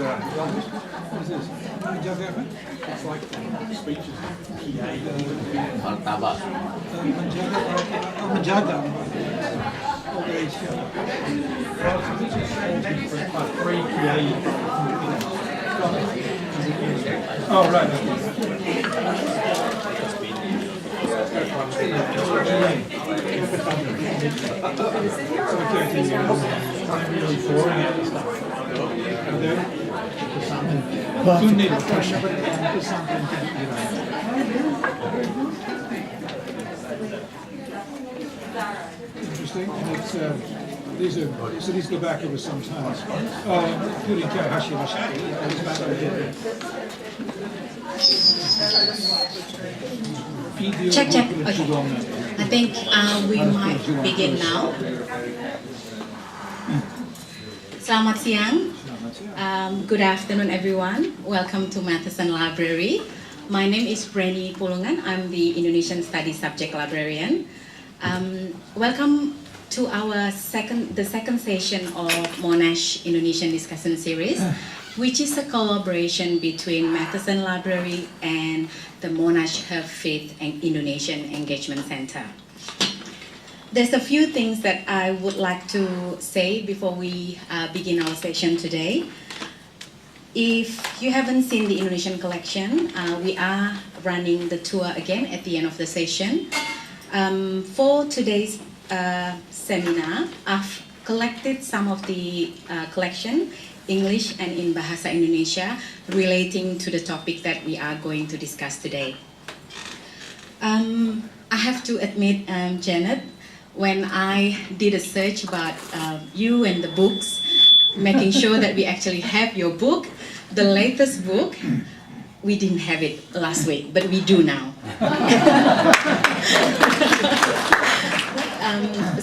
What is this? Menjaga apa? It's like speeches. Martabat. Menjaga. Old age care. So this is free PA. Oh, right. Interesting, and it's these go back over some times, including Takahashi Mashadi. He's back over here. Check. Okay. I think we might begin now. Selamat siang. Good afternoon, everyone. Welcome to Matheson Library. My name is Breni Pulungan. I'm the Indonesian Studies Subject Librarian. Welcome to the second session of Monash Indonesian Discussion Series, which is a collaboration between Matheson Library and the Monash Hafid and Indonesian Engagement Center. There's a few things that I would like to say before we begin our session today. If you haven't seen the Indonesian collection, we are running the tour again at the end of the session. For today's seminar, I've collected some of the collection, English and in Bahasa Indonesia, relating to the topic that we are going to discuss today. I have to admit, Janet, when I did a search about you and the books, making sure that we actually have your book, the latest book, we didn't have it last week, but we do now.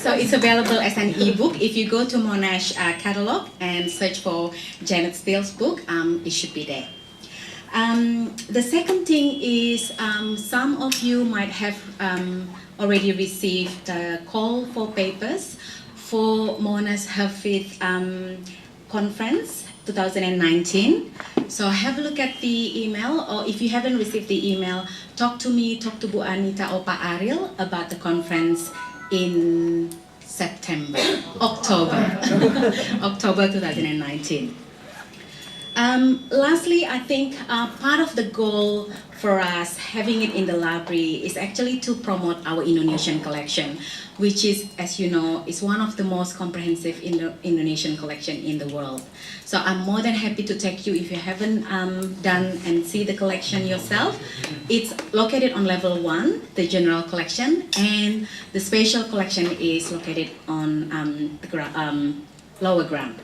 So it's available as an e-book. If you go to Monash catalog and search for Janet Steele's book, it should be there. The second thing is some of you might have already received a call for papers for Monash Hafid Conference 2019. So have a look at the email, or if you haven't received the email, talk to me, talk to Bu Anita or Pak Ariel about the conference in October 2019. Lastly, I think part of the goal for us having it in the library is actually to promote our Indonesian collection, which is, as you know, is one of the most comprehensive Indonesian collection in the world. So I'm more than happy to take you, if you haven't done and see the collection yourself. It's located on level 1, the general collection, and the special collection is located on the lower ground.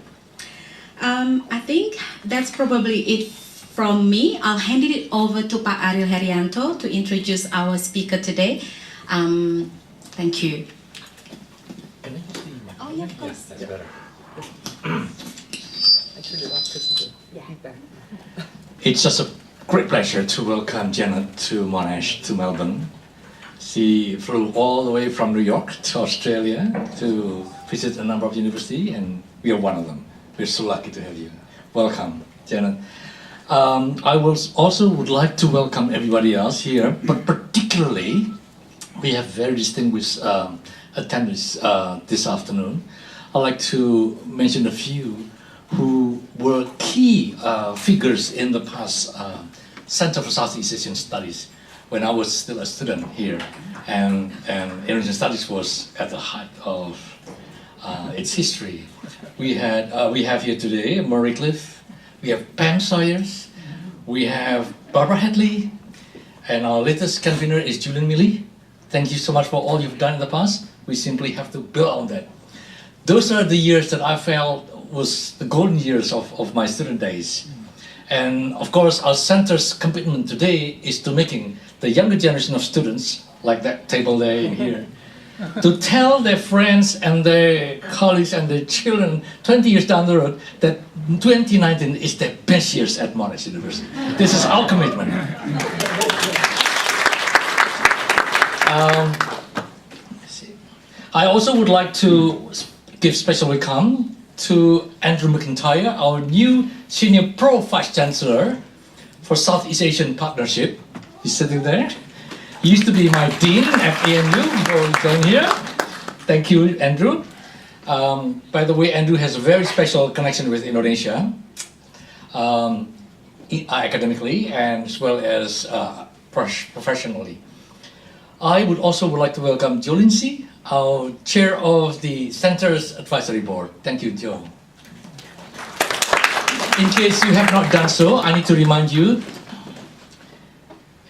I think that's probably it from me. I'll hand it over to Pak Ariel Herianto to introduce our speaker today. Thank you. Can I use the mic? Oh, yeah, of course. That's better. I turned it off because of the feedback. It's just a great pleasure to welcome Janet to Monash, to Melbourne. She flew all the way from New York to Australia to visit a number of universities, and we are one of them. We're so lucky to have you. Welcome, Janet. I also would like to welcome everybody else here, but particularly we have very distinguished attendees this afternoon. I'd like to mention a few who were key figures in the past Center for Southeast Asian Studies when I was still a student here, and Indonesian Studies was at the height of its history. We have here today Murray Cliff, we have Pam Sawyers, we have Barbara Hadley, and our latest convener is Julian Milley. Thank you so much for all you've done in the past. We simply have to build on that. Those are the years that I felt was the golden years of my student days. And of course, our center's commitment today is to making the younger generation of students, like that table there in here, to tell their friends and their colleagues and their children 20 years down the road that 2019 is their best years at Monash University. This is our commitment. I also would like to give special welcome to Andrew McIntyre, our new Senior Pro Vice Chancellor for Southeast Asian Partnership. He's sitting there. He used to be my dean at ANU before he came here. Thank you, Andrew. By the way, Andrew has a very special connection with Indonesia, academically and as well as professionally. I would also like to welcome Joe Lindsay, our chair of the Center's Advisory Board. Thank you, Joe. In case you have not done so, I need to remind you.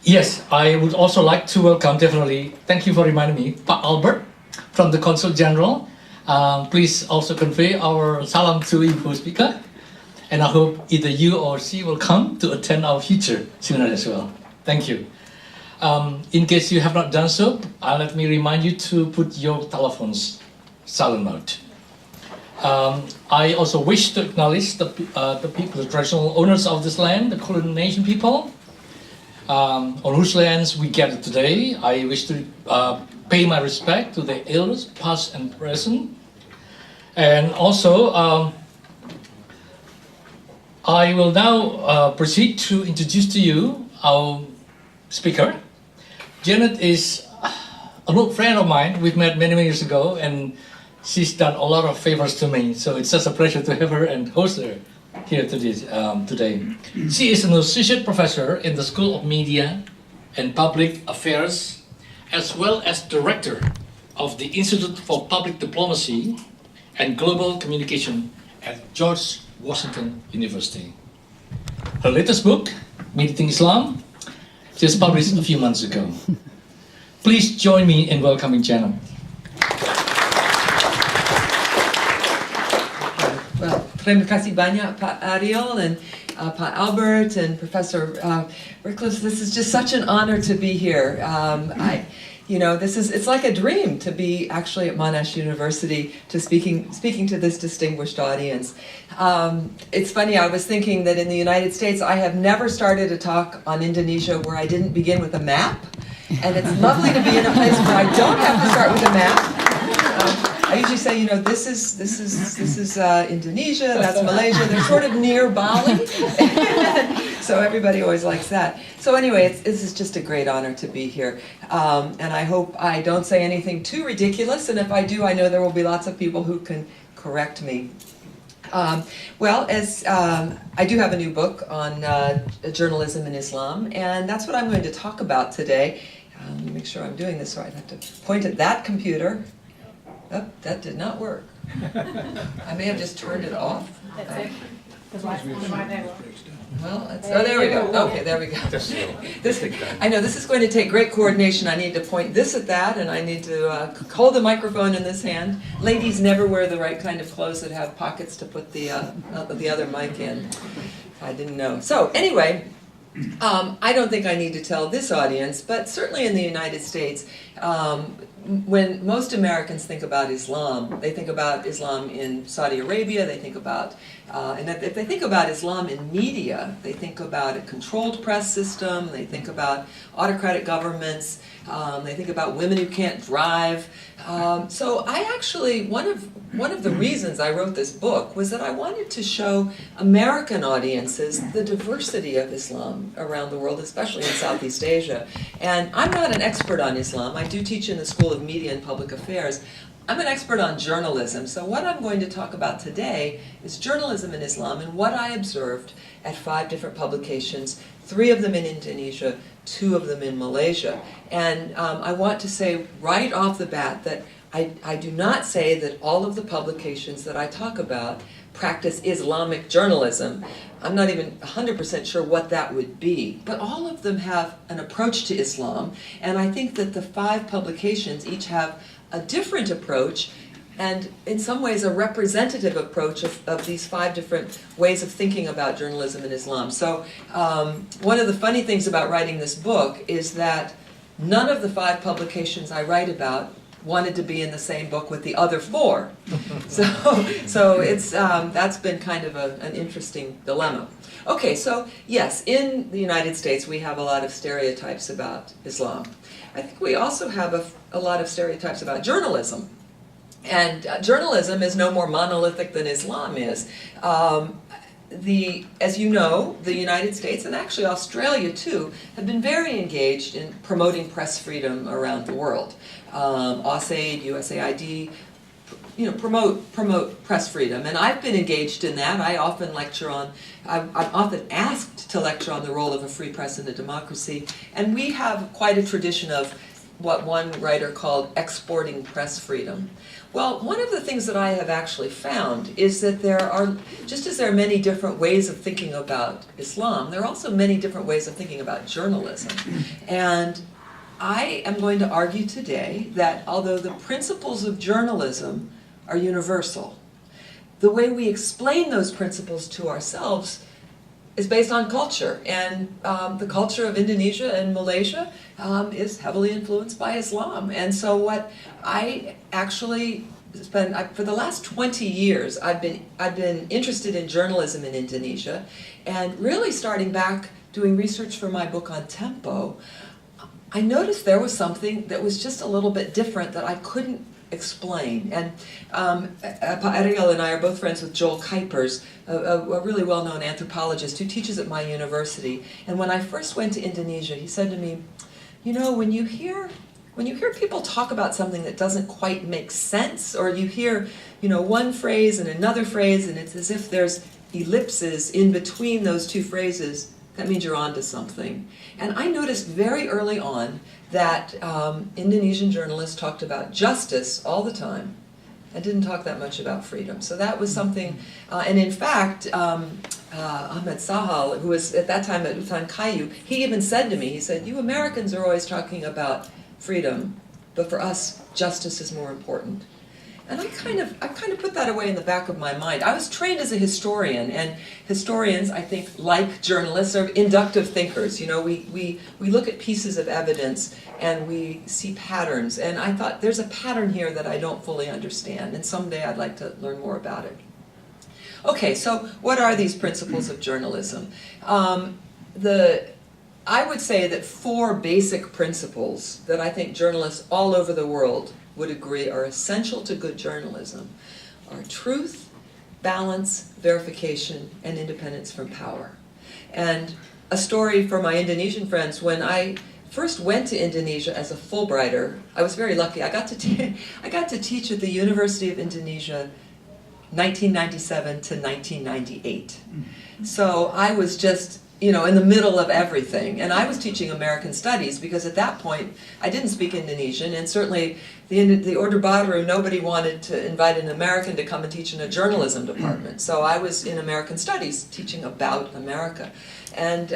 Yes, I would also like to welcome, definitely, thank you for reminding me, Pak Albert from the Consul General. Please also convey our salam to Ibu Speaker. And I hope either you or she will come to attend our future seminar as well. Thank you. In case you have not done so, let me remind you to put your telephones silent mode. I also wish to acknowledge the people, the traditional owners of this land, the Kulin Nation people, on whose lands we gather today. I wish to pay my respect to the elders, past and present. And also, I will now proceed to introduce to you our speaker. Janet is an old friend of mine. We've met many years ago, and she's done a lot of favors to me. So it's just a pleasure to have her and host her here today. She is an associate professor in the School of Media and Public Affairs, as well as director of the Institute for Public Diplomacy and Global Communication at George Washington University. Her latest book, Mediating Islam, just published a few months ago. Please join me in welcoming Janet. Well, terima kasih banyak Pak Ariel and Pak Albert and Professor Rickless. This is just such an honor to be here. It's like a dream to be actually at Monash University to speaking to this distinguished audience. It's funny, I was thinking that in the United States I have never started a talk on Indonesia where I didn't begin with a map, and it's lovely to be in a place where I don't have to start with a map. I usually say, this is Indonesia, that's Malaysia, they're sort of near Bali. So everybody always likes that. So anyway, this is just a great honor to be here. And I hope I don't say anything too ridiculous, and if I do, I know there will be lots of people who can correct me. I do have a new book on journalism in Islam, and that's what I'm going to talk about today. Let me make sure I'm doing this right. I have to point at that computer. Oh, that did not work. I may have just turned it off. Well, there we go. Okay, there we go. I know this is going to take great coordination. I need to point this at that, and I need to hold the microphone in this hand. Ladies never wear the right kind of clothes that have pockets to put the other mic in. I didn't know. So anyway, I don't think I need to tell this audience, but certainly in the United States, when most Americans think about Islam, they think about Islam in Saudi Arabia, they think about, and if they think about Islam in media, they think about a controlled press system, they think about autocratic governments, they think about women who can't drive. So I actually, one of the reasons I wrote this book was that I wanted to show American audiences the diversity of Islam around the world, especially in Southeast Asia. And I'm not an expert on Islam. I do teach in the School of Media and Public Affairs. I'm an expert on journalism. So what I'm going to talk about today is journalism in Islam and what I observed at 5 different publications, 3 of them in Indonesia, 2 of them in Malaysia. And I want to say right off the bat that I do not say that all of the publications that I talk about practice Islamic journalism. I'm not even 100% sure what that would be, but all of them have an approach to Islam, and I think that the 5 publications each have a different approach, and in some ways a representative approach of these 5 different ways of thinking about journalism in Islam. So one of the funny things about writing this book is that none of the 5 publications I write about wanted to be in the same book with the other 4. So it's that's been kind of an interesting dilemma. Okay, so yes, in the United States we have a lot of stereotypes about Islam. I think we also have a lot of stereotypes about journalism. And journalism is no more monolithic than Islam is. As you know, the United States and actually Australia too have been very engaged in promoting press freedom around the world. AusAid, USAID, promote press freedom, and I've been engaged in that. I often lecture on, I'm often asked to lecture on the role of a free press in a democracy, and we have quite a tradition of what one writer called exporting press freedom. Well, one of the things that I have actually found is that there are, just as there are many different ways of thinking about Islam, there are also many different ways of thinking about journalism. And I am going to argue today that although the principles of journalism are universal, the way we explain those principles to ourselves is based on culture. And the culture of Indonesia and Malaysia is heavily influenced by Islam. And so what I actually spent, for the last 20 years, I've been interested in journalism in Indonesia, and really starting back doing research for my book on Tempo, I noticed there was something that was just a little bit different that I couldn't explain. And Ariel and I are both friends with Joel Kuipers, a really well-known anthropologist who teaches at my university. And when I first went to Indonesia, he said to me, you know, when you hear people talk about something that doesn't quite make sense, or you hear, one phrase and another phrase, and it's as if there's ellipses in between those two phrases, that means you're onto something. And I noticed very early on that Indonesian journalists talked about justice all the time and didn't talk that much about freedom. So that was something, and in fact, Ahmed Sahal, who was at that time at Utan Kayu, he even said to me, he said, you Americans are always talking about freedom, but for us, justice is more important. And I kind of put that away in the back of my mind. I was trained as a historian, and historians, I think, like journalists, are inductive thinkers. We look at pieces of evidence and we see patterns, and I thought there's a pattern here that I don't fully understand, and someday I'd like to learn more about it. Okay, so what are these principles of journalism? I would say that 4 basic principles that I think journalists all over the world would agree are essential to good journalism are truth, balance, verification, and independence from power. And a story for my Indonesian friends, when I first went to Indonesia as a Fulbrighter, I was very lucky. I got to teach at the University of Indonesia 1997 to 1998. So I was just in the middle of everything. And I was teaching American Studies because at that point I didn't speak Indonesian, and certainly the Orde Baru, nobody wanted to invite an American to come and teach in a journalism department. So I was in American Studies teaching about America. And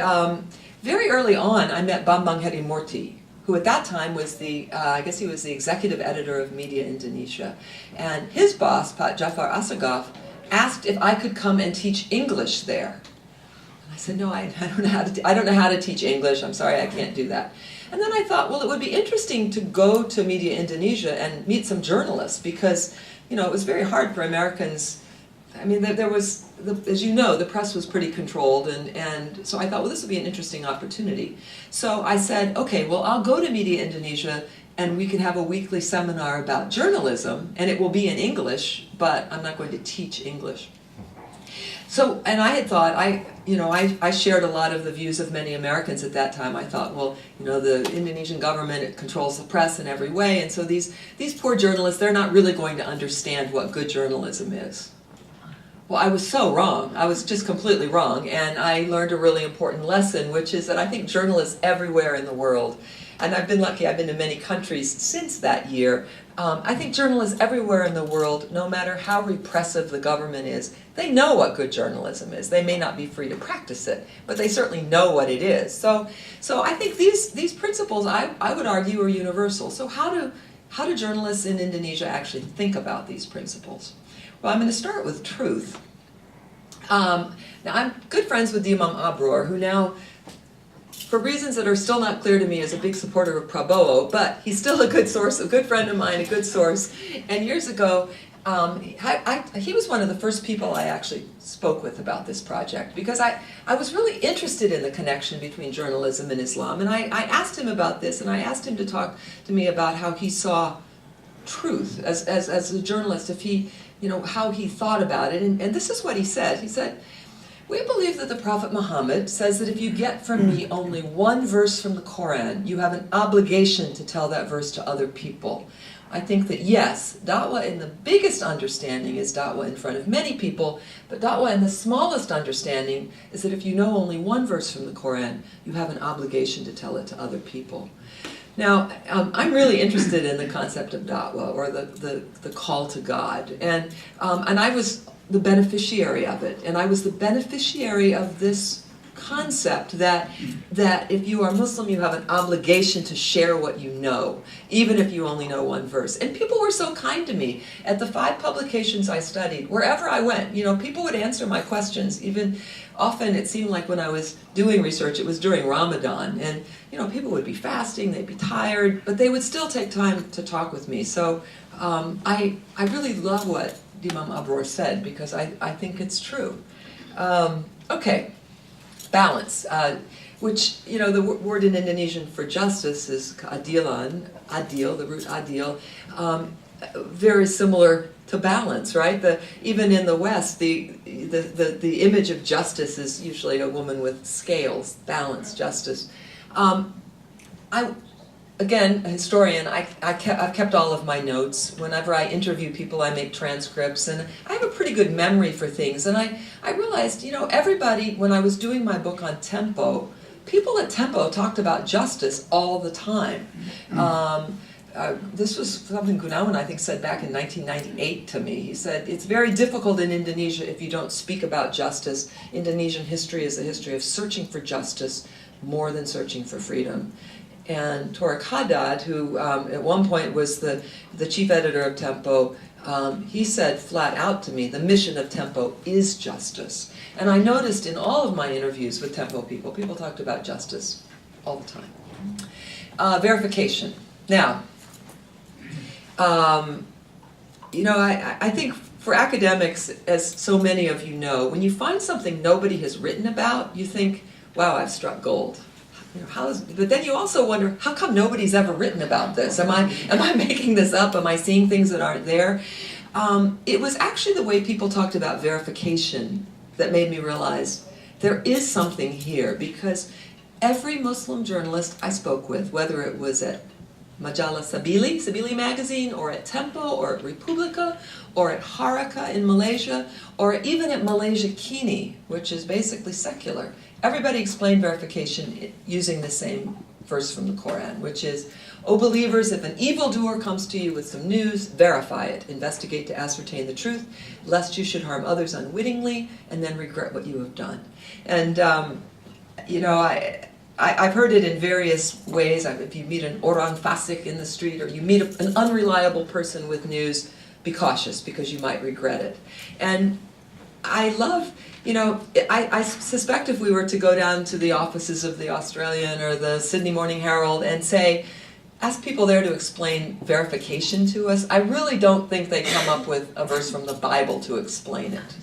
very early on I met Bambang Harimurti, who at that time was I guess he was the executive editor of Media Indonesia. And his boss, Pak Jafar Assegaf, asked if I could come and teach English there. I said, no, I don't know how to teach English. I'm sorry, I can't do that. And then I thought, well, it would be interesting to go to Media Indonesia and meet some journalists, because, it was very hard for Americans. I mean, there was, as you know, the press was pretty controlled, and so I thought, well, this would be an interesting opportunity. So I said, okay, well, I'll go to Media Indonesia, and we can have a weekly seminar about journalism, and it will be in English, but I'm not going to teach English. So, and I had thought, I shared a lot of the views of many Americans at that time. I thought, well, the Indonesian government, it controls the press in every way, and so these poor journalists, they're not really going to understand what good journalism is. Well, I was so wrong. I was just completely wrong, and I learned a really important lesson, which is that I think journalists everywhere in the world, and I've been lucky, I've been to many countries since that year, I think journalists everywhere in the world, no matter how repressive the government is, they know what good journalism is. They may not be free to practice it, but they certainly know what it is. So I think these principles, I would argue, are universal. So how do journalists in Indonesia actually think about these principles? Well, I'm going to start with truth. Now, I'm good friends with the Imam Abror, who now, for reasons that are still not clear to me, is a big supporter of Prabowo, but he's still a good source, a good friend of mine, a good source. And years ago, he was one of the first people I actually spoke with about this project, because I was really interested in the connection between journalism and Islam. And I asked him about this, and I asked him to talk to me about how he saw truth as a journalist, if he, how he thought about it. And this is what he said. He said, "We believe that the Prophet Muhammad says that if you get from me only one verse from the Quran, you have an obligation to tell that verse to other people." I think that yes, da'wah in the biggest understanding is da'wah in front of many people, but da'wah in the smallest understanding is that if you know only one verse from the Quran, you have an obligation to tell it to other people. Now, I'm really interested in the concept of da'wah, or the call to God, and I was the beneficiary of it, and I was the beneficiary of this concept that if you are Muslim, you have an obligation to share what you know, even if you only know one verse. And people were so kind to me. At the 5 publications I studied, wherever I went, people would answer my questions. Even often it seemed like when I was doing research, it was during Ramadan, and people would be fasting, they'd be tired, but they would still take time to talk with me. So I really love what Imam Abror said, because I think it's true. Okay. Balance, which, the word in Indonesian for justice is keadilan, adil, the root adil, very similar to balance, right? Even in the West, the image of justice is usually a woman with scales, balance, justice. Again, a historian, I've kept all of my notes. Whenever I interview people, I make transcripts, and I have a pretty good memory for things. And I realized, everybody, when I was doing my book on Tempo, people at Tempo talked about justice all the time. This was something Gunawan, I think, said back in 1998 to me. He said, "It's very difficult in Indonesia if you don't speak about justice. Indonesian history is a history of searching for justice more than searching for freedom." And Tariq Haddad, who at one point was the chief editor of Tempo, he said flat out to me, the mission of Tempo is justice. And I noticed in all of my interviews with Tempo people talked about justice all the time. Verification. Now, I think for academics, as so many of you know, when you find something nobody has written about, you think, wow, I've struck gold. But then you also wonder, how come nobody's ever written about this? Am I making this up? Am I seeing things that aren't there? It was actually the way people talked about verification that made me realize there is something here, because every Muslim journalist I spoke with, whether it was at Majalah Sabili magazine, or at Tempo, or at Republika, or at Haraka in Malaysia, or even at Malaysia Kini, which is basically secular, everybody explained verification using the same verse from the Quran, which is, "O believers, if an evildoer comes to you with some news, verify it, investigate to ascertain the truth, lest you should harm others unwittingly, and then regret what you have done." And, I've heard it in various ways. If you meet an orang fasik in the street, or you meet an unreliable person with news, be cautious, because you might regret it. And I love, I suspect if we were to go down to the offices of the Australian or the Sydney Morning Herald and ask people there to explain verification to us, I really don't think they come up with a verse from the Bible to explain it.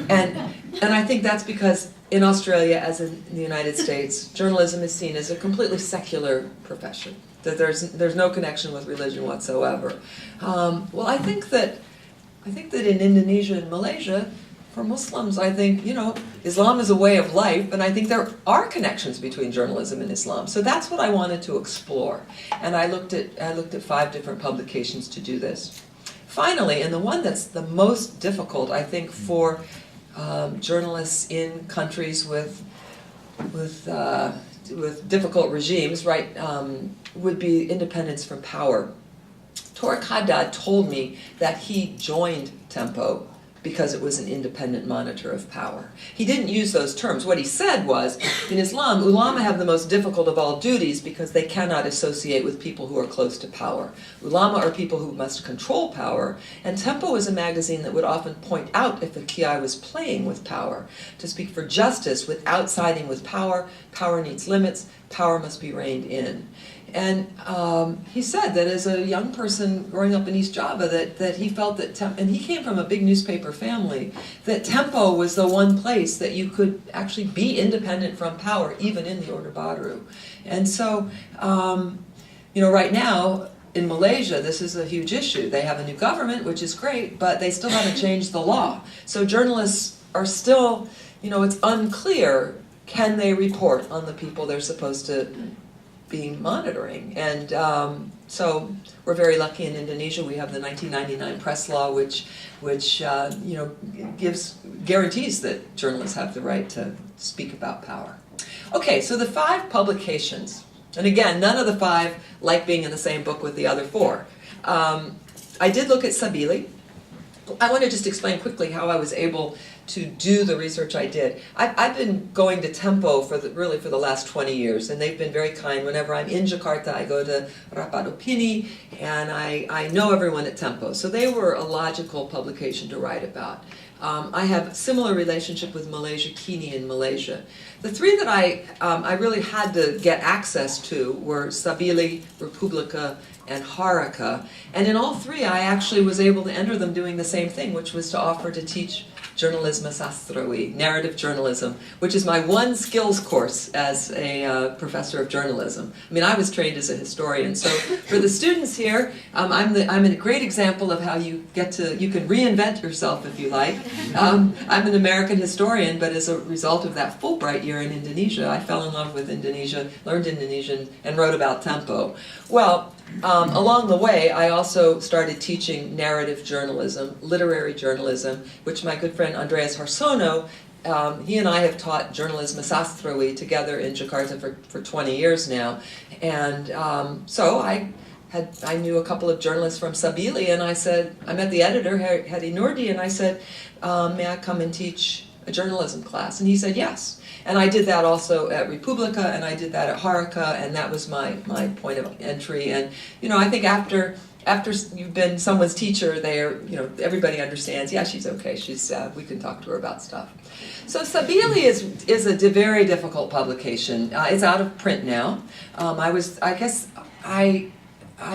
And I think that's because in Australia, as in the United States, journalism is seen as a completely secular profession. That there's no connection with religion whatsoever. Well, I think that in Indonesia and Malaysia, for Muslims, I think, Islam is a way of life, and I think there are connections between journalism and Islam. So that's what I wanted to explore. And I looked at 5 different publications to do this. Finally, and the one that's the most difficult, I think, for journalists in countries with difficult regimes, right, would be independence from power. Tariq Haddad told me that he joined Tempo because it was an independent monitor of power. He didn't use those terms. What he said was, in Islam, ulama have the most difficult of all duties because they cannot associate with people who are close to power. Ulama are people who must control power, and Tempo is a magazine that would often point out if the Kiai was playing with power. To speak for justice without siding with power, power needs limits, power must be reined in. And he said that as a young person growing up in East Java, that he felt that, and he came from a big newspaper family, that Tempo was the one place that you could actually be independent from power, even in the Orde Baru. And so, right now, in Malaysia, this is a huge issue. They have a new government, which is great, but they still haven't changed the law. So journalists are still, it's unclear, can they report on the people they're supposed to be monitoring? And so we're very lucky in Indonesia. We have the 1999 press law, which guarantees that journalists have the right to speak about power. Okay, so the 5 publications. And again, none of the 5 like being in the same book with the other 4. I did look at Sabili. I want to just explain quickly how I was able to do the research I did. I've been going to Tempo really for the last 20 years, and they've been very kind. Whenever I'm in Jakarta, I go to Rapat Opini, and I know everyone at Tempo. So they were a logical publication to write about. I have a similar relationship with Malaysia Kini in Malaysia. The 3 that I really had to get access to were Sabili, Republika, and Haraka. And in all 3, I actually was able to enter them doing the same thing, which was to offer to teach Journalisme Sastrawi, narrative journalism, which is my one skills course as a professor of journalism. I mean, I was trained as a historian, so for the students here, I'm a great example of how you can reinvent yourself if you like. I'm an American historian, but as a result of that Fulbright year in Indonesia, I fell in love with Indonesia, learned Indonesian, and wrote about Tempo. Well, along the way, I also started teaching narrative journalism, literary journalism, which my good friend Andreas Harsono, he and I have taught Journalisme Sastrawi together in Jakarta for 20 years now. And so I knew a couple of journalists from Sabili, and I met the editor, Heri Noordi, and I said, may I come and teach a journalism class? And he said yes. And I did that also at Republika, and I did that at Haraka, and that was my point of entry. And I think after you've been someone's teacher, everybody understands. Yeah, she's okay. We can talk to her about stuff. So Sabili is a very difficult publication. It's out of print now. I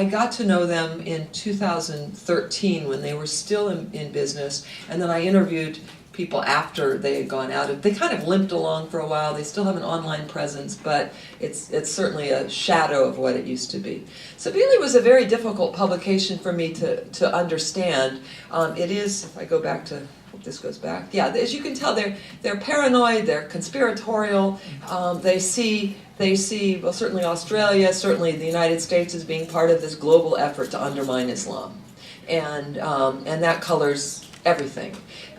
got to know them in 2013 when they were still in business, and then I interviewed people after they had gone out. They kind of limped along for a while. They still have an online presence, but it's certainly a shadow of what it used to be. Sabili was a very difficult publication for me to understand. It is, if I go back to, hope this goes back. Yeah, as you can tell, they're paranoid, they're conspiratorial. They see, well, certainly Australia, certainly the United States as being part of this global effort to undermine Islam. And that colors everything.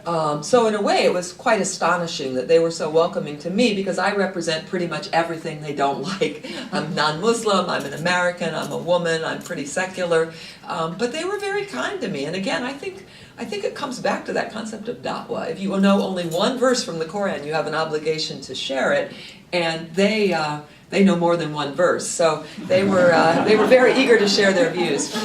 So in a way, it was quite astonishing that they were so welcoming to me, because I represent pretty much everything they don't like. I'm non-Muslim, I'm an American, I'm a woman, I'm pretty secular, but they were very kind to me. And again, I think it comes back to that concept of da'wah. If you know only one verse from the Quran, you have an obligation to share it, and they know more than one verse. So they were very eager to share their views.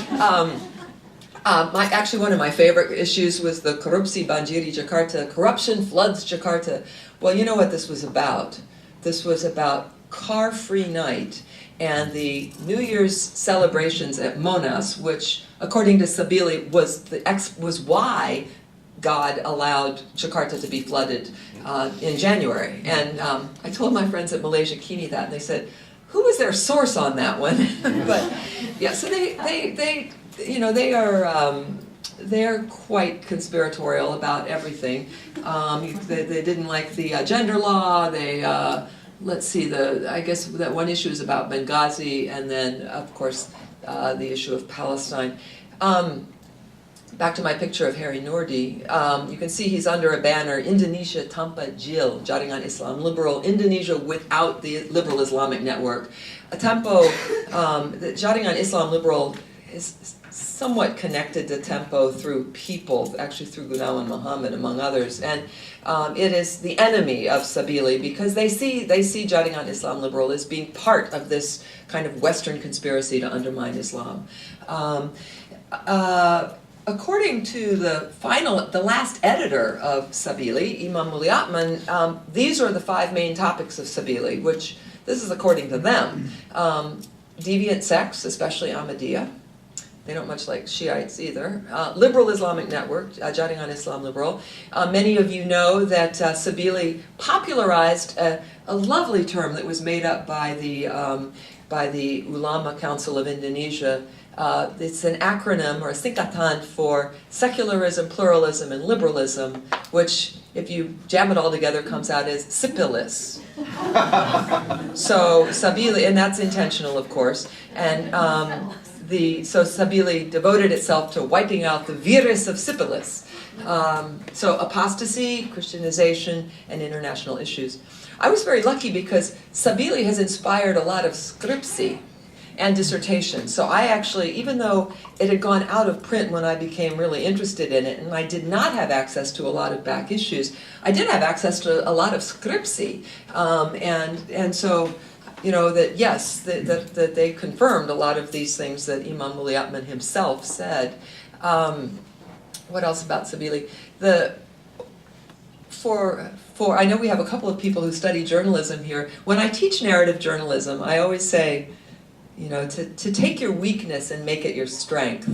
Actually, one of my favorite issues was the Korupsi Banjiri Jakarta, Corruption Floods Jakarta. Well, you know what this was about. This was about car-free night and the New Year's celebrations at Monas, which, according to Sabili, was why God allowed Jakarta to be flooded in January. And I told my friends at Malaysia Kini that, and they said, who was their source on that one? But yeah, so they're quite conspiratorial about everything. They didn't like the gender law. Let's see, I guess that one issue is about Benghazi, and then of course the issue of Palestine. Back to my picture of Heri Noordi, you can see he's under a banner, Indonesia Tanpa JIL, Jaringan Islam Liberal, Indonesia without the Liberal Islamic Network. Tempo, the Jaringan Islam Liberal is somewhat connected to Tempo through people, actually through Gunawan Muhammad, among others. And it is the enemy of Sabili, because they see Jaringan Islam Liberal as being part of this kind of Western conspiracy to undermine Islam. According to the last editor of Sabili, Imam Muliatman, these are the 5 main topics of Sabili, which this is according to them. Deviant sects, especially Ahmadiyya. They don't much like Shiites either. Liberal Islamic Network, Jaringan Islam Liberal. Many of you know that Sabili popularized a lovely term that was made up by the by the Ulama Council of Indonesia. It's an acronym or a singkatan for secularism, pluralism, and liberalism, which, if you jam it all together, comes out as Sipilis. So Sabili, and that's intentional, of course, and so Sabili devoted itself to wiping out the virus of Sipilis. So apostasy, Christianization, and international issues. I was very lucky because Sabili has inspired a lot of skripsi and dissertations. So I actually, even though it had gone out of print when I became really interested in it, and I did not have access to a lot of back issues, I did have access to a lot of skripsi. And so, you know, that yes, that they confirmed a lot of these things that Imam Muliatman himself said. What else about Sabili? I know we have a couple of people who study journalism here. When I teach narrative journalism, I always say, you know, to take your weakness and make it your strength.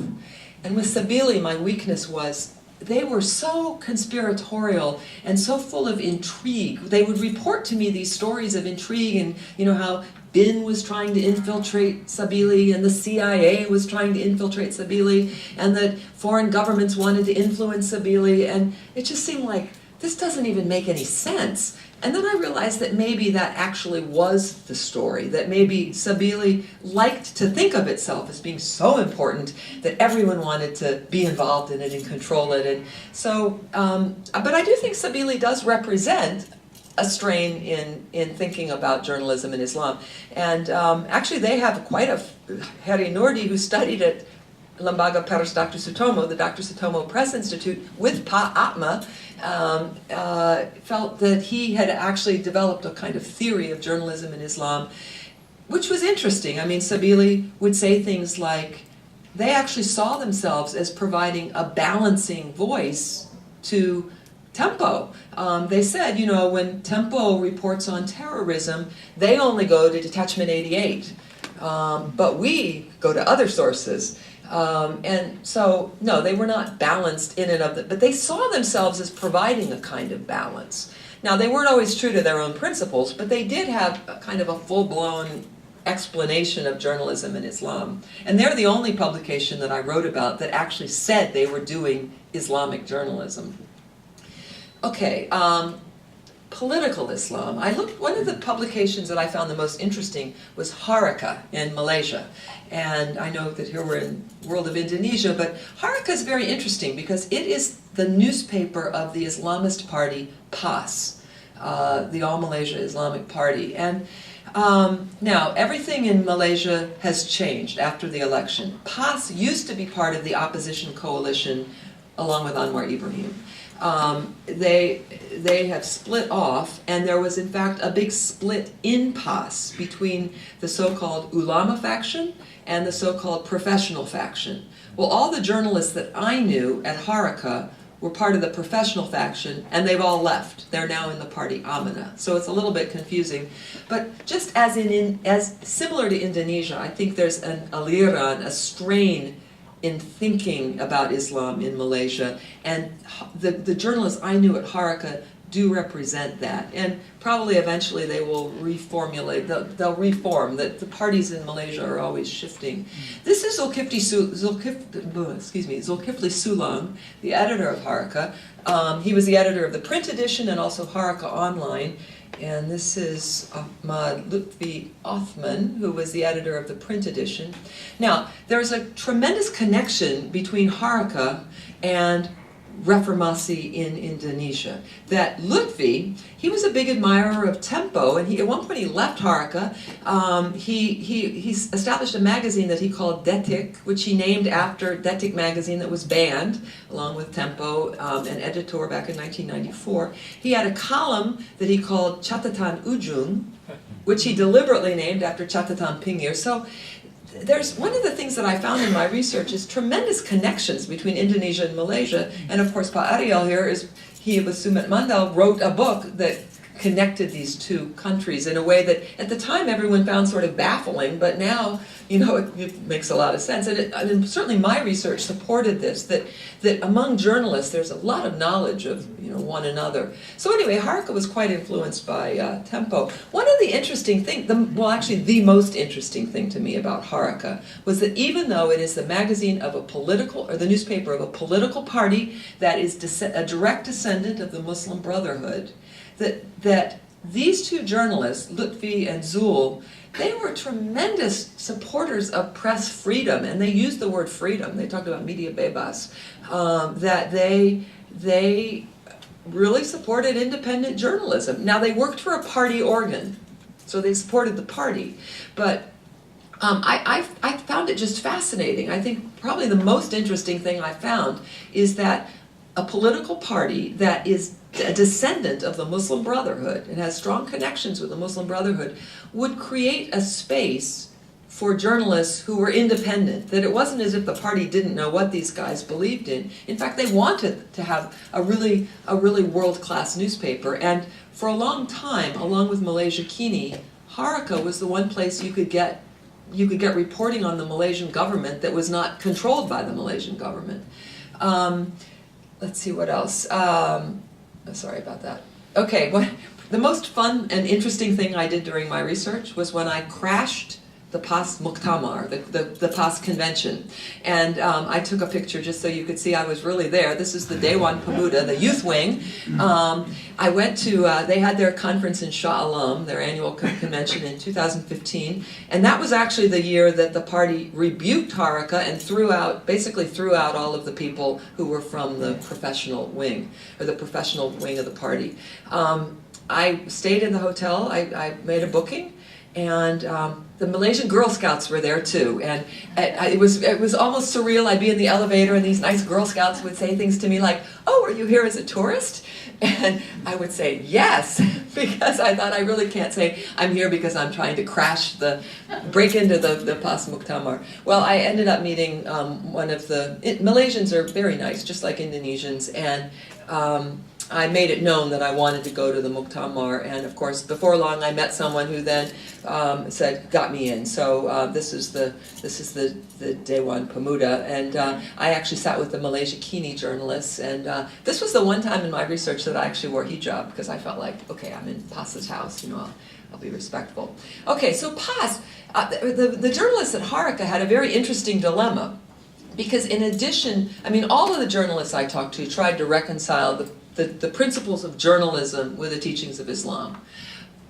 And with Sabili, my weakness was they were so conspiratorial and so full of intrigue. They would report to me these stories of intrigue and, you know, how Bin was trying to infiltrate Sabili and the CIA was trying to infiltrate Sabili and that foreign governments wanted to influence Sabili, and it just seemed like this doesn't even make any sense. And then I realized that maybe that actually was the story, that maybe Sabili liked to think of itself as being so important that everyone wanted to be involved in it and control it. And so, but I do think Sabili does represent a strain in thinking about journalism in Islam. And actually they have quite a, Heri Noordi, who studied at Lembaga Pers Dr. Sutomo, the Dr. Sutomo Press Institute, with Pa Atma, felt that he had actually developed a kind of theory of journalism in Islam, which was interesting. I mean, Sabili would say things like, they actually saw themselves as providing a balancing voice to Tempo. They said, you know, when Tempo reports on terrorism, they only go to Detachment 88, but we go to other sources. And so, no, they were not balanced in and of it, but they saw themselves as providing a kind of balance. Now, they weren't always true to their own principles, but they did have a kind of a full-blown explanation of journalism in Islam. And they're the only publication that I wrote about that actually said they were doing Islamic journalism. Okay, political Islam. One of the publications that I found the most interesting was Haraka in Malaysia. And I know that here we're in the world of Indonesia, but Haraka is very interesting because it is the newspaper of the Islamist party PAS, the All Malaysia Islamic Party. And now, everything in Malaysia has changed after the election. PAS used to be part of the opposition coalition along with Anwar Ibrahim. They have split off, and there was in fact a big split in PAS between the so-called ulama faction and the so-called professional faction. Well, all the journalists that I knew at Haraka were part of the professional faction, and they've all left. They're now in the party Amanah. So it's a little bit confusing. But just as similar to Indonesia, I think there's an aliran, a strain in thinking about Islam in Malaysia, and the journalists I knew at Haraka do represent that, and probably eventually they will reformulate, they'll reform, that the parties in Malaysia are always shifting. This is Zulkifli Sulang, the editor of Haraka. He was the editor of the print edition and also Haraka Online. And this is Ahmad Lutfi Othman, who was the editor of the print edition. Now, there's a tremendous connection between Haraka and Reformasi in Indonesia. That Lutfi, he was a big admirer of Tempo, and at one point he left Haraka. He established a magazine that he called Detik, which he named after Detik magazine that was banned, along with Tempo, and Editor back in 1994. He had a column that he called Catatan Ujung, which he deliberately named after Catatan Pinggir. So there's one of the things that I found in my research is tremendous connections between Indonesia and Malaysia. And of course, Pa Ariel here he with Sumet Mandal wrote a book that connected these two countries in a way that at the time everyone found sort of baffling, but now, you know, it makes a lot of sense. And certainly my research supported this, that among journalists there's a lot of knowledge of, you know, one another. So anyway, Haruka was quite influenced by Tempo. One of the interesting things, well actually the most interesting thing to me about Haruka was that even though it is the magazine of a political, or the newspaper of a political party that is a direct descendant of the Muslim Brotherhood, that these two journalists, Lutfi and Zul, they were tremendous supporters of press freedom, and they used the word freedom. They talked about media bebas, that they really supported independent journalism. Now, they worked for a party organ, so they supported the party, but I found it just fascinating. I think probably the most interesting thing I found is that a political party that is a descendant of the Muslim Brotherhood and has strong connections with the Muslim Brotherhood would create a space for journalists who were independent, that it wasn't as if the party didn't know what these guys believed in. In fact, they wanted to have a really world-class newspaper, and for a long time, along with Malaysia Kini, Haruka was the one place you could get reporting on the Malaysian government that was not controlled by the Malaysian government. Let's see what else. Sorry about that. Okay, the most fun and interesting thing I did during my research was when I crashed the PAS Muktamar, the PAS convention. And I took a picture just so you could see I was really there. This is the Dewan Pemuda, the youth wing. I went to, they had their conference in Shah Alam, their annual convention in 2015. And that was actually the year that the party rebuked Haruka and basically threw out all of the people who were from the professional wing, or the professional wing of the party. I stayed in the hotel, I made a booking, and the Malaysian Girl Scouts were there too, and it was almost surreal. I'd be in the elevator and these nice Girl Scouts would say things to me like, "Oh, are you here as a tourist?" And I would say yes, because I thought I really can't say I'm here because I'm trying to break into the PAS Muktamar. Well, I ended up meeting one of the Malaysians are very nice, just like Indonesians, and I made it known that I wanted to go to the Muktamar, and of course, before long, I met someone who then got me in. So this is the Dewan Pemuda, and I actually sat with the Malaysia Kini journalists, and this was the one time in my research that I actually wore hijab because I felt like, okay, I'm in PAS's house, you know, I'll be respectful. Okay, so PAS, the journalists at Haruka had a very interesting dilemma, because in addition, I mean, all of the journalists I talked to tried to reconcile the principles of journalism with the teachings of Islam.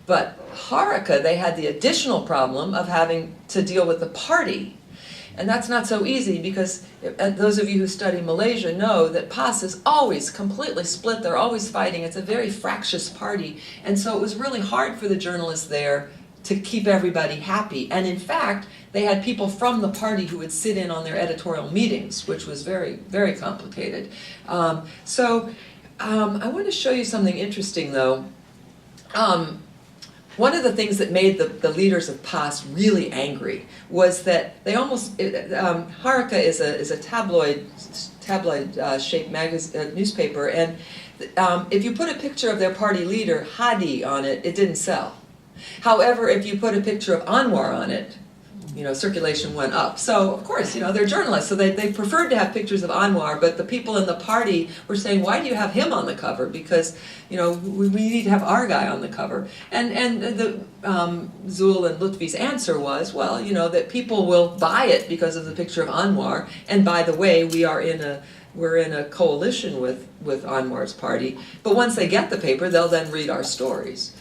But Haruka, they had the additional problem of having to deal with the party. And that's not so easy because those of you who study Malaysia know that PAS is always completely split. They're always fighting. It's a very fractious party. And so it was really hard for the journalists there to keep everybody happy. And in fact, they had people from the party who would sit in on their editorial meetings, which was very, very complicated. I want to show you something interesting, though. One of the things that made the leaders of PAS really angry was that they almost, Haruka is a tabloid-shaped newspaper, and if you put a picture of their party leader, Hadi, on it, it didn't sell. However, if you put a picture of Anwar on it, you know, circulation went up. So, of course, you know, they're journalists, so they preferred to have pictures of Anwar, but the people in the party were saying, why do you have him on the cover? Because, you know, we need to have our guy on the cover. And the Zul and Lutfi's answer was, well, you know, that people will buy it because of the picture of Anwar, and by the way, we're in a coalition with Anwar's party, but once they get the paper, they'll then read our stories.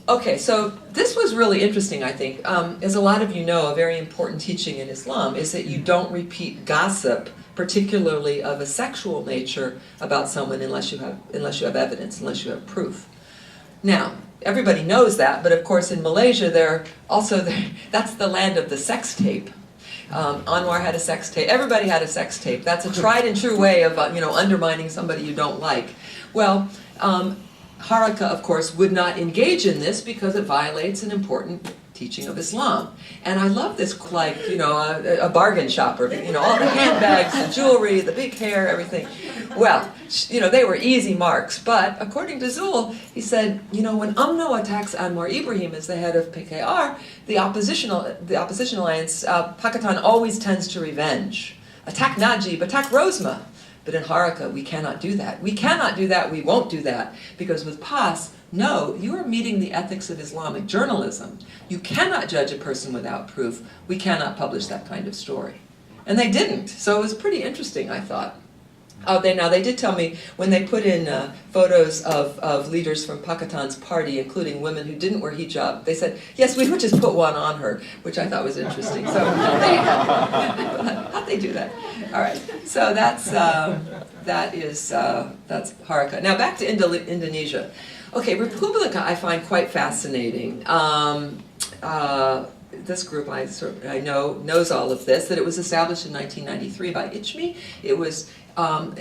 Okay, so this was really interesting, I think. As a lot of you know, a very important teaching in Islam is that you don't repeat gossip, particularly of a sexual nature, about someone unless you have evidence, unless you have proof. Now, everybody knows that, but of course in Malaysia, that's the land of the sex tape. Anwar had a sex tape. Everybody had a sex tape. That's a tried and true way of undermining somebody you don't like. Well, Haruka, of course, would not engage in this because it violates an important teaching of Islam. And I love this, like, you know, a bargain shopper, you know, all the handbags, the jewelry, the big hair, everything. Well, you know, they were easy marks, but according to Zul, he said, you know, when UMNO attacks Anwar Ibrahim as the head of PKR, the opposition alliance, Pakistan always tends to revenge. Attack Najib, attack Rosma. But in Haraka, we cannot do that. We cannot do that, we won't do that. Because with PAS, no, you are meeting the ethics of Islamic journalism. You cannot judge a person without proof. We cannot publish that kind of story. And they didn't, so it was pretty interesting, I thought. They did tell me when they put in photos of leaders from Pakistan's party, including women who didn't wear hijab, they said, yes, we would just put one on her, which I thought was interesting. So how'd they do that? All right, so that's Haraka. Now back to Indonesia. Okay, Republika I find quite fascinating. This group I know knows all of this, that it was established in 1993 by ICMI. It was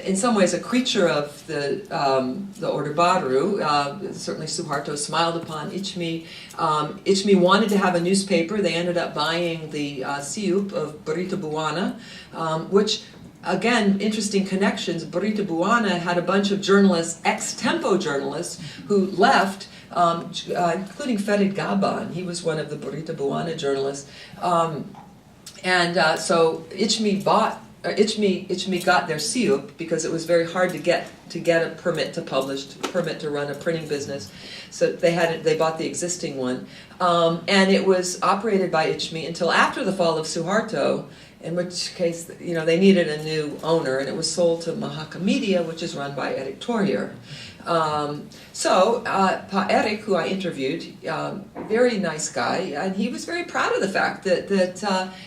in some ways a creature of the Order Baru. Certainly Suharto smiled upon ICMI. ICMI wanted to have a newspaper. They ended up buying the Siup of Berita Buana, which, again, interesting connections. Berita Buana had a bunch of journalists, ex-Tempo journalists, who left, including Ferid Gaban. He was one of the Berita Buana journalists. So ICMI got their Siup because it was very hard to get a permit to publish, permit to run a printing business. So they bought the existing one, and it was operated by ICMI until after the fall of Suharto, in which case, you know, they needed a new owner, and it was sold to Mahaka Media, which is run by Eric Torrier. Pa Eric, who I interviewed, very nice guy, and he was very proud of the fact that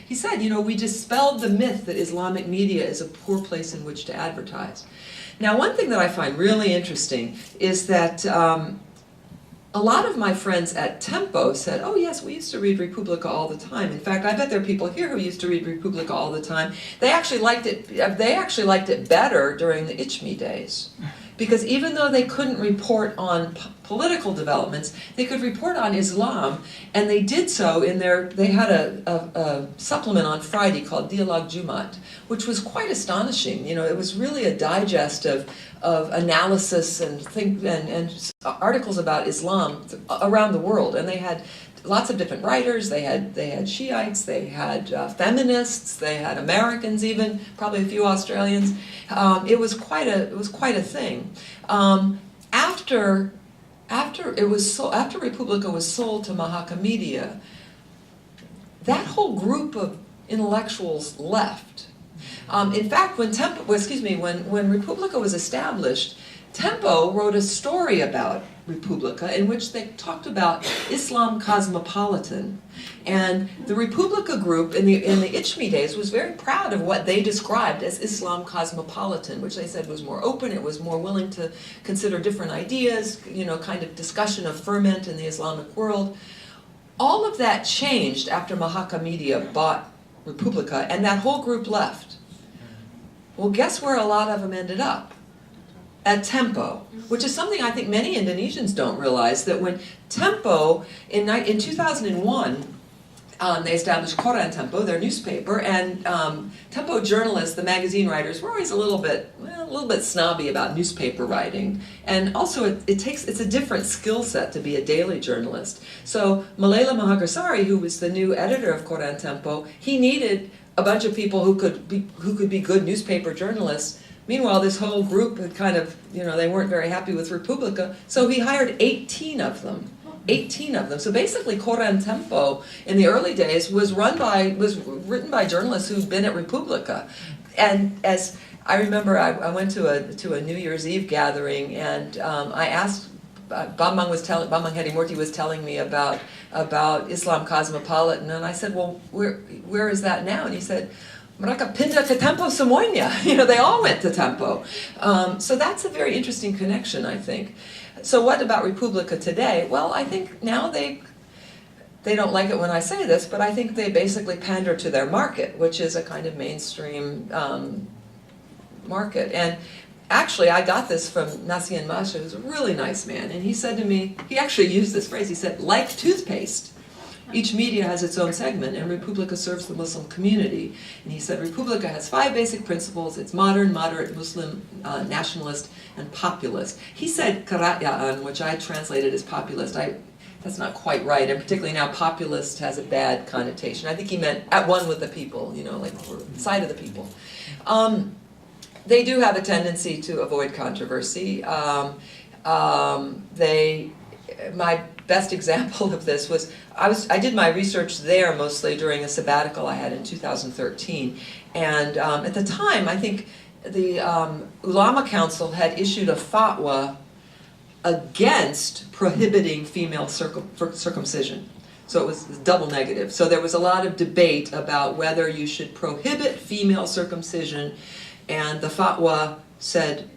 he said, you know, we dispelled the myth that Islamic media is a poor place in which to advertise. Now, one thing that I find really interesting is that a lot of my friends at Tempo said, oh yes, we used to read Republika all the time. In fact, I bet there are people here who used to read Republika all the time. They actually liked it better during the ICMI days. Because even though they couldn't report on political developments, they could report on Islam, and they did so in they had a supplement on Friday called Dialogue Jumat, which was quite astonishing. You know, it was really a digest of analysis and articles about Islam around the world, and they had lots of different writers. They had Shiites, they had feminists, they had Americans, even probably a few Australians. It was quite a thing. After Republika was sold to Mahaka Media, that whole group of intellectuals left. In fact, when Republika was established, Tempo wrote a story about Republika in which they talked about Islam cosmopolitan. And the Republika group in the ICMI days was very proud of what they described as Islam cosmopolitan, which they said was more open, it was more willing to consider different ideas, you know, kind of discussion of ferment in the Islamic world. All of that changed after Mahaka Media bought Republika, and that whole group left. Well, guess where a lot of them ended up? At Tempo, which is something I think many Indonesians don't realize, that when Tempo, in 2001, they established Koran Tempo, their newspaper, and Tempo journalists, the magazine writers, were always a little bit snobby about newspaper writing. And also, it's a different skill set to be a daily journalist. So Malela Mahagasari, who was the new editor of Koran Tempo, he needed a bunch of people who could be good newspaper journalists. Meanwhile, this whole group had kind of, you know, they weren't very happy with Republika, so he hired 18 of them. 18 of them. So basically, Koran Tempo in the early days was written by journalists who'd been at Republika. And as I remember, I went to a New Year's Eve gathering, and I asked, Bambang Hedimurti was telling me about Islam Cosmopolitan, and I said, well, where is that now? And he said, mereka pindah ke Tempo semuanya. You know, they all went to Tempo. So that's a very interesting connection, I think. So what about Republika today? Well, I think now they don't like it when I say this, but I think they basically pander to their market, which is a kind of mainstream market. And actually, I got this from Nasian Masha, who's a really nice man, and he said to me, he actually used this phrase, he said, like toothpaste. each media has its own segment, and Republica serves the Muslim community. And he said Republica has 5 basic principles. It's modern, moderate, Muslim, nationalist, and populist. He said Karayan, which I translated as populist. That's not quite right, and particularly now populist has a bad connotation. I think he meant at one with the people, you know, like side of the people. They do have a tendency to avoid controversy. My best example of this was, I did my research there mostly during a sabbatical I had in 2013. And at the time, I think the Ulama Council had issued a fatwa against prohibiting female circumcision. So it was double negative. So there was a lot of debate about whether you should prohibit female circumcision, and the fatwa said,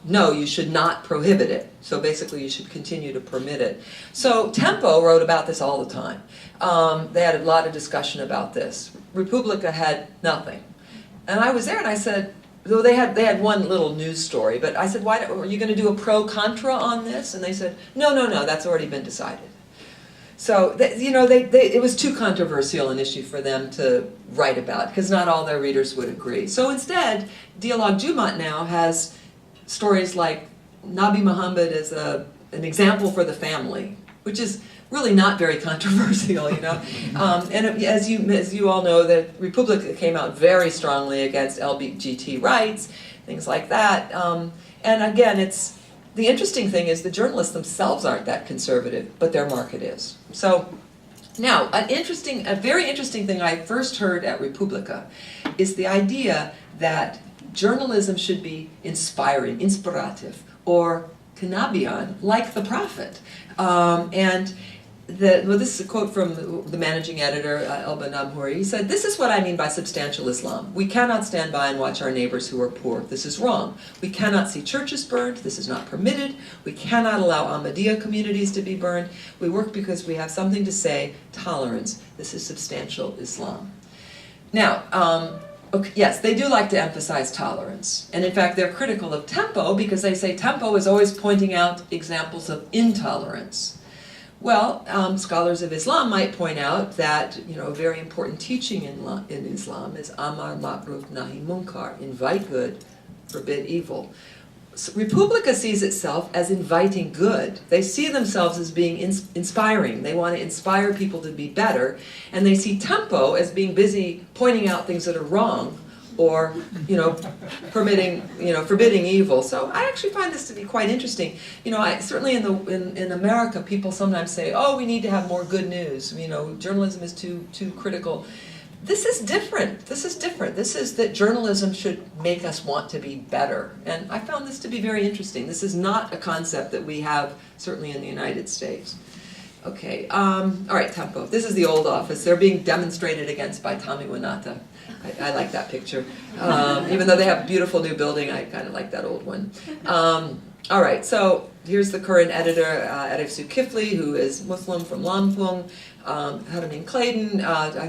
no, you should not prohibit it. So basically you should continue to permit it. So Tempo wrote about this all the time. They had a lot of discussion about this. Republica had nothing. And I was there and I said, though they had one little news story, but I said, why are you going to do a pro-contra on this? And they said, no, that's already been decided. So, it was too controversial an issue for them to write about, because not all their readers would agree. So instead, Dialogue Jumat now has stories like Nabi Muhammad as an example for the family, which is really not very controversial, you know. And as you all know, the Republica came out very strongly against LGBT rights, things like that. And again, the interesting thing is the journalists themselves aren't that conservative, but their market is. So now, a very interesting thing I first heard at Republica is the idea that journalism should be inspiring, inspirative, or kanabian, like the Prophet. This is a quote from the managing editor, Elba Namhouri. He said, "This is what I mean by substantial Islam. We cannot stand by and watch our neighbors who are poor. This is wrong. We cannot see churches burned. This is not permitted. We cannot allow Ahmadiyya communities to be burned. We work because we have something to say. Tolerance. This is substantial Islam." Now, okay, yes, they do like to emphasize tolerance. And in fact, they're critical of Tempo because they say Tempo is always pointing out examples of intolerance. Well, scholars of Islam might point out that, a very important teaching in Islam is Amar Ma'ruf Nahi Munkar, invite good, forbid evil. So Republica sees itself as inviting good. They see themselves as being inspiring. They want to inspire people to be better, and they see Tempo as being busy pointing out things that are wrong, or forbidding evil. So I actually find this to be quite interesting. Certainly in America, people sometimes say, "Oh, we need to have more good news. Journalism is too critical." This is different. This is that journalism should make us want to be better. And I found this to be very interesting. This is not a concept that we have, certainly in the United States. Okay, all right, Tempo. This is the old office. They're being demonstrated against by Tommy Winata. I like that picture. Even though they have a beautiful new building, I kind of like that old one. All right, so here's the current editor, Arif Zulkifli, who is Muslim from Lampung. Helen Clayton, I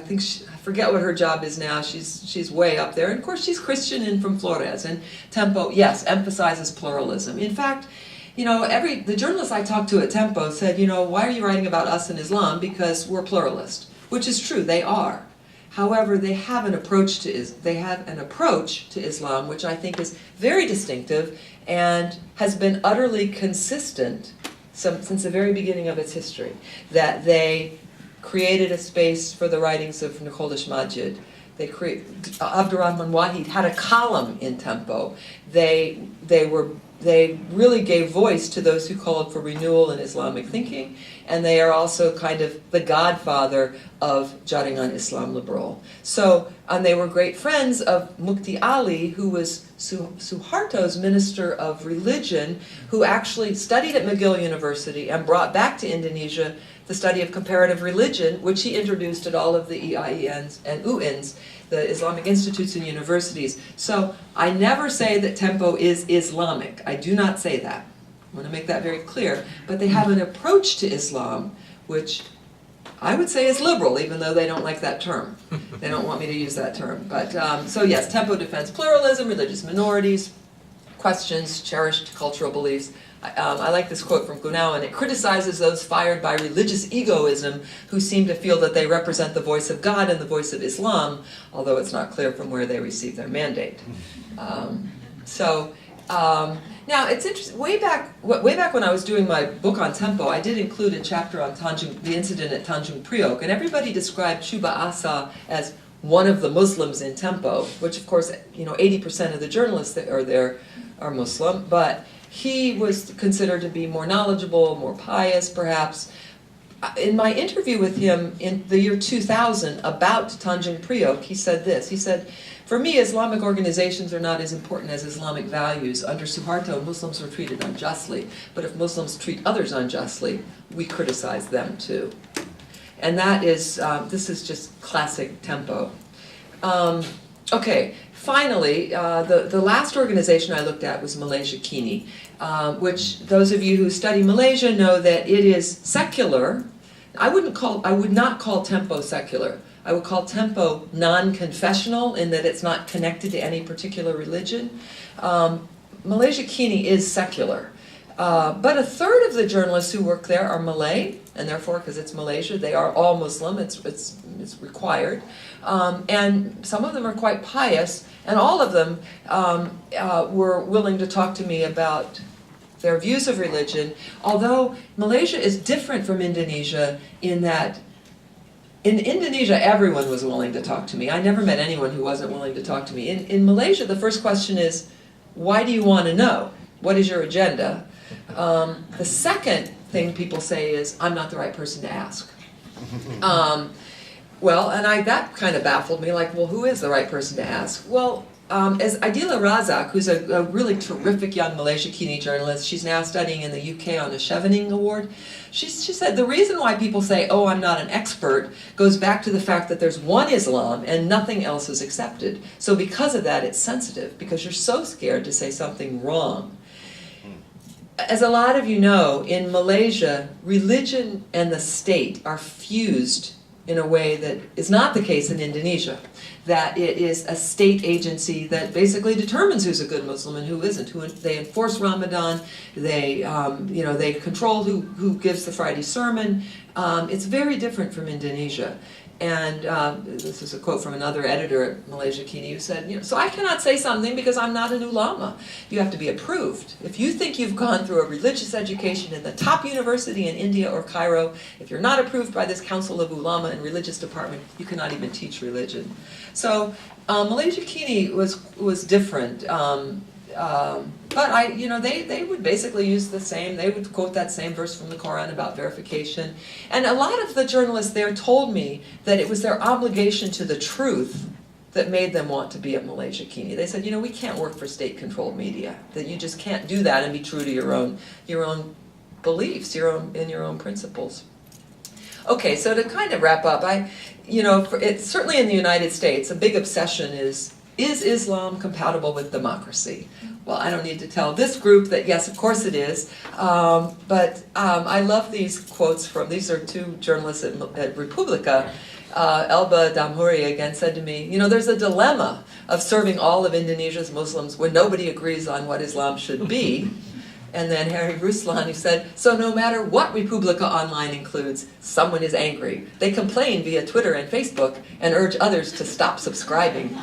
forget what her job is now. She's way up there. And of course, she's Christian and from Flores. And Tempo, yes, emphasizes pluralism. In fact, the journalists I talked to at Tempo said, why are you writing about us in Islam? Because we're pluralist, which is true, they are. However, they have an approach to Islam, which I think is very distinctive and has been utterly consistent since the very beginning of its history. That they created a space for the writings of Naqosh Majid. Abdurrahman Wahid had a column in Tempo. They really gave voice to those who called for renewal in Islamic thinking, and they are also kind of the godfather of Jaringan Islam Liberal. So, and they were great friends of Mukti Ali, who was Suharto's Minister of Religion, who actually studied at McGill University and brought back to Indonesia the study of comparative religion, which he introduced at all of the EIENs and UINs, the Islamic institutes and universities. So I never say that Tempo is Islamic. I do not say that. I want to make that very clear. But they have an approach to Islam, which I would say is liberal, even though they don't like that term. They don't want me to use that term. But so yes, Tempo defends pluralism, religious minorities, questions cherished cultural beliefs. I like this quote from Gunawan. It criticizes those fired by religious egoism who seem to feel that they represent the voice of God and the voice of Islam, although it's not clear from where they receive their mandate. Now it's interesting. Way back when I was doing my book on Tempo, I did include a chapter on the incident at Tanjung Priok, and everybody described Chuba Asa as one of the Muslims in Tempo, which of course 80% of the journalists that are there are Muslim, but he was considered to be more knowledgeable, more pious, perhaps. In my interview with him in the year 2000 about Tanjung Priok, he said this. He said, "For me, Islamic organizations are not as important as Islamic values. Under Suharto, Muslims were treated unjustly, but if Muslims treat others unjustly, we criticize them too." And that is, this is just classic Tempo. Okay, finally, the last organization I looked at was Malaysia Kini, which those of you who study Malaysia know that it is secular. I would not call Tempo secular. I would call Tempo non-confessional in that it's not connected to any particular religion. Malaysia Kini is secular. But a third of the journalists who work there are Malay, and therefore, because it's Malaysia, they are all Muslim. It's required, and some of them are quite pious, and all of them were willing to talk to me about their views of religion. Although Malaysia is different from Indonesia in that in Indonesia everyone was willing to talk to me. I never met anyone who wasn't willing to talk to me. In Malaysia, the first question is, why do you want to know? What is your agenda? The second thing people say is, I'm not the right person to ask. Well, and that kind of baffled me, like, well, who is the right person to ask? Well, as Adila Razak, who's a really terrific young Malaysia Kini journalist, she's now studying in the UK on the Chevening Award, she said the reason why people say, oh, I'm not an expert, goes back to the fact that there's one Islam and nothing else is accepted. So because of that, it's sensitive, because you're so scared to say something wrong. As a lot of you know, in Malaysia, religion and the state are fused in a way that is not the case in Indonesia. That it is a state agency that basically determines who's a good Muslim and who isn't. They enforce Ramadan, they control who gives the Friday sermon. It's very different from Indonesia. And this is a quote from another editor at Malaysia Kini who said, so I cannot say something because I'm not an ulama. You have to be approved. If you think you've gone through a religious education in the top university in India or Cairo, if you're not approved by this Council of Ulama and Religious Department, you cannot even teach religion. So Malaysia Kini was different. But they would basically use the same, they would quote that same verse from the Quran about verification. And a lot of the journalists there told me that it was their obligation to the truth that made them want to be at Malaysia Kini. They said, we can't work for state-controlled media, that you just can't do that and be true to your own beliefs, your own principles. Okay, so to kind of wrap up, it's certainly in the United States, a big obsession is Islam compatible with democracy? Well, I don't need to tell this group that yes, of course it is. But I love these quotes these are two journalists at Republica. Elba Damhouri again said to me, there's a dilemma of serving all of Indonesia's Muslims when nobody agrees on what Islam should be. And then Harry Ruslan, who said, so no matter what Republica Online includes, someone is angry. They complain via Twitter and Facebook and urge others to stop subscribing.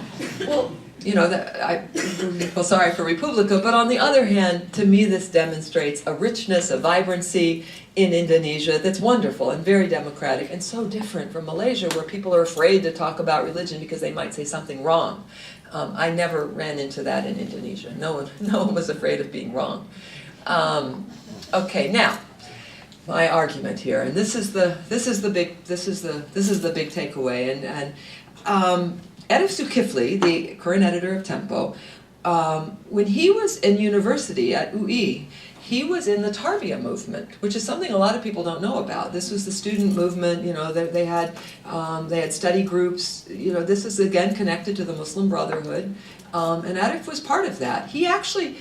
Well, I feel sorry for Republica, but on the other hand, to me this demonstrates a richness, a vibrancy in Indonesia that's wonderful and very democratic and so different from Malaysia, where people are afraid to talk about religion because they might say something wrong. I never ran into that in Indonesia. No one was afraid of being wrong. Okay, now my argument here, and this is the big takeaway. And Edif Zulkifli, the current editor of Tempo, when he was in university at UI, he was in the Tarbiyah movement, which is something a lot of people don't know about. This was the student movement, you know, they had study groups, you know, this is again connected to the Muslim Brotherhood, and Arif was part of that. He actually,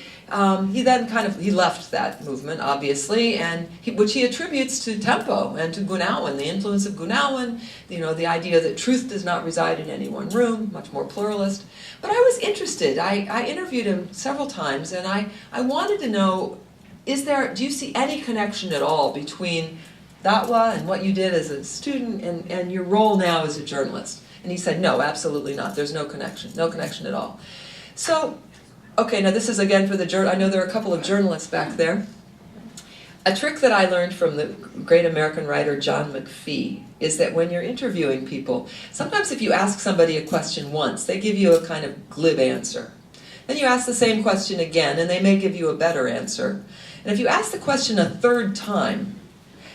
he left that movement, obviously, and which he attributes to Tempo and to Gunawan, the influence of Gunawan, you know, the idea that truth does not reside in any one room, much more pluralist. But I was interested. I interviewed him several times, and I wanted to know, do you see any connection at all between Dawah and what you did as a student and your role now as a journalist? And he said, no, absolutely not. There's no connection at all. So, okay, now this is again for I know there are a couple of journalists back there. A trick that I learned from the great American writer John McPhee is that when you're interviewing people, sometimes if you ask somebody a question once, they give you a kind of glib answer. Then you ask the same question again, and they may give you a better answer. And if you ask the question a third time,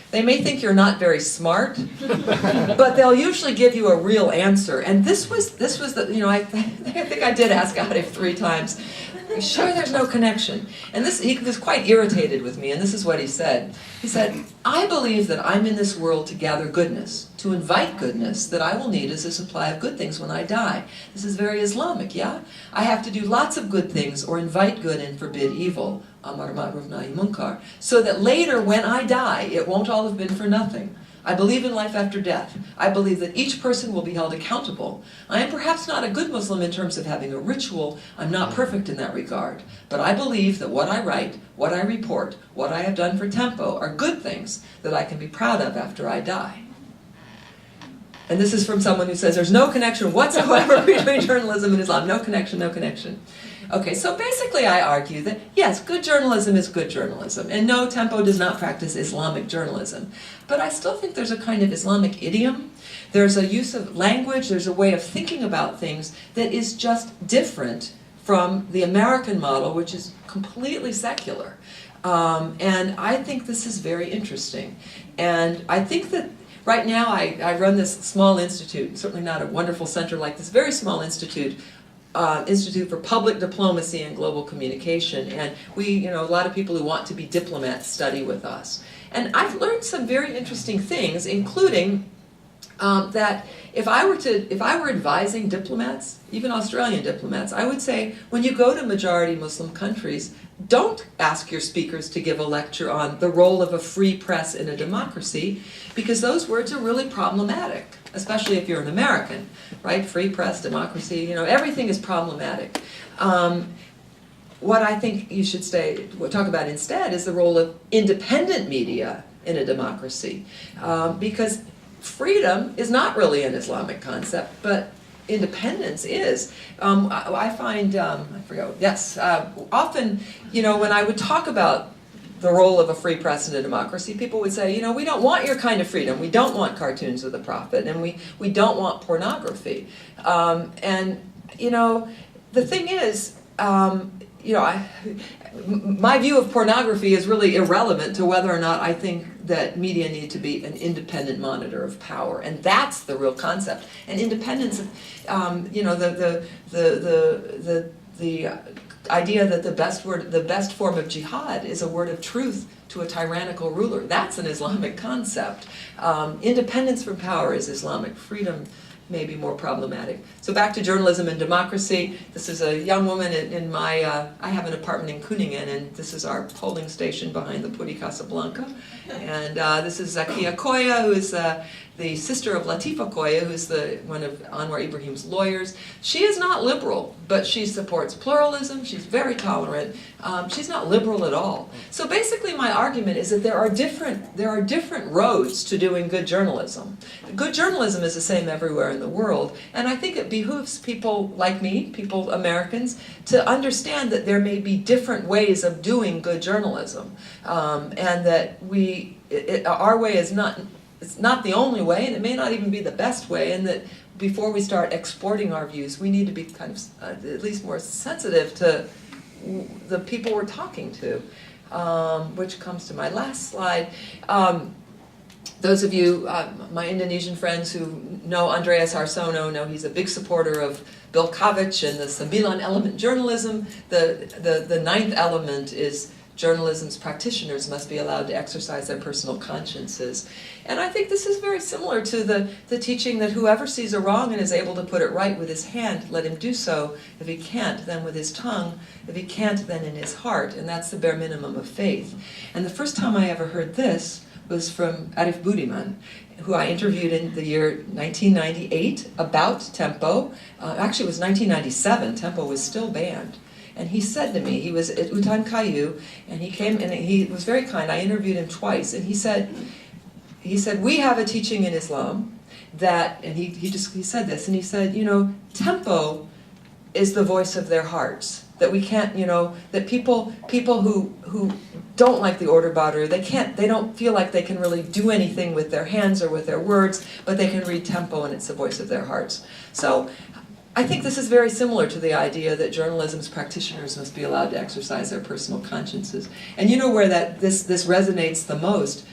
they may think you're not very smart, but they'll usually give you a real answer. And this was the, you know, I think I did ask Arif 3 times. Are you sure there's no connection? And he was quite irritated with me, and this is what he said. He said, I believe that I'm in this world to gather goodness, to invite goodness that I will need as a supply of good things when I die. This is very Islamic, yeah? I have to do lots of good things or invite good and forbid evil, Amar Ma'ruf Nahi Munkar, so that later when I die, it won't all have been for nothing. I believe in life after death. I believe that each person will be held accountable. I am perhaps not a good Muslim in terms of having a ritual. I'm not perfect in that regard. But I believe that what I write, what I report, what I have done for Tempo are good things that I can be proud of after I die. And this is from someone who says there's no connection whatsoever between journalism and Islam. No connection, no connection. Okay, so basically I argue that, yes, good journalism is good journalism, and no, Tempo does not practice Islamic journalism. But I still think there's a kind of Islamic idiom. There's a use of language, there's a way of thinking about things that is just different from the American model, which is completely secular. And I think this is very interesting. And I think that right now I run this small institute, certainly not a wonderful center like this, very small institute, Institute for Public Diplomacy and Global Communication, and we, you know, a lot of people who want to be diplomats study with us. And I've learned some very interesting things, including that if I were advising diplomats, even Australian diplomats, I would say when you go to majority Muslim countries, don't ask your speakers to give a lecture on the role of a free press in a democracy, because those words are really problematic, especially if you're an American, right? Free press, democracy, you know, everything is problematic. What I think you should talk about instead is the role of independent media in a democracy, because freedom is not really an Islamic concept, but independence is. I find, I forgot, yes, often, you know, when I would talk about the role of a free press in a democracy, people would say, you know, we don't want your kind of freedom. We don't want cartoons of the Prophet, and we don't want pornography. And, you know, the thing is, you know, my view of pornography is really irrelevant to whether or not I think that media need to be an independent monitor of power, and that's the real concept. And independence, you know, the idea that the best form of jihad is a word of truth to a tyrannical ruler. That's an Islamic concept. Independence from power is Islamic. Freedom may be more problematic. So back to journalism and democracy. This is a young woman in my, I have an apartment in Kuningen, and this is our polling station behind the Puri Casablanca. And this is Zakia Koya, who is the sister of Latifa Koya, who's one of Anwar Ibrahim's lawyers. She is not liberal, but she supports pluralism. She's very tolerant. She's not liberal at all. So basically my argument is that there are different roads to doing good journalism. Good journalism is the same everywhere in the world, and I think it behooves people like me, Americans, to understand that there may be different ways of doing good journalism, and that our way is not the only way, and it may not even be the best way, and that before we start exporting our views, we need to be kind of at least more sensitive to the people we're talking to, which comes to my last slide. Those of you, my Indonesian friends who know Andreas Arsono know he's a big supporter of Bill Kovic and the Sembilan element journalism. The ninth element is journalism's practitioners must be allowed to exercise their personal consciences. And I think this is very similar to the teaching that whoever sees a wrong and is able to put it right with his hand, let him do so. If he can't, then with his tongue. If he can't, then in his heart. And that's the bare minimum of faith. And the first time I ever heard this was from Arif Budiman, who I interviewed in the year 1998 about tempo. Actually, it was 1997. Tempo was still banned. And he said to me, he was at Utan Kayu, and he came, and he was very kind. I interviewed him twice, and he said, we have a teaching in Islam that, and he said this, and he said, tempo is the voice of their hearts. That we can't, that people who don't like the order Badr, they don't feel like they can really do anything with their hands or with their words, but they can read tempo and it's the voice of their hearts. So I think this is very similar to the idea that journalism's practitioners must be allowed to exercise their personal consciences. And where this resonates the most?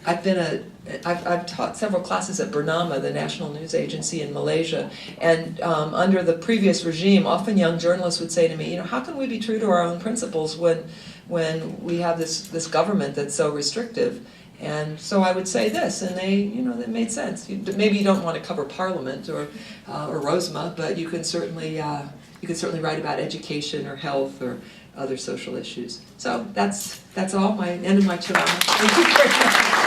I've taught several classes at Bernama, the national news agency in Malaysia, and under the previous regime, often young journalists would say to me, how can we be true to our own principles when we have this government that's so restrictive? And so I would say this, and that made sense. Maybe you don't want to cover Parliament or Rosma, but you can certainly write about education or health or other social issues. So that's all. End of my ceramah. Thank you very much.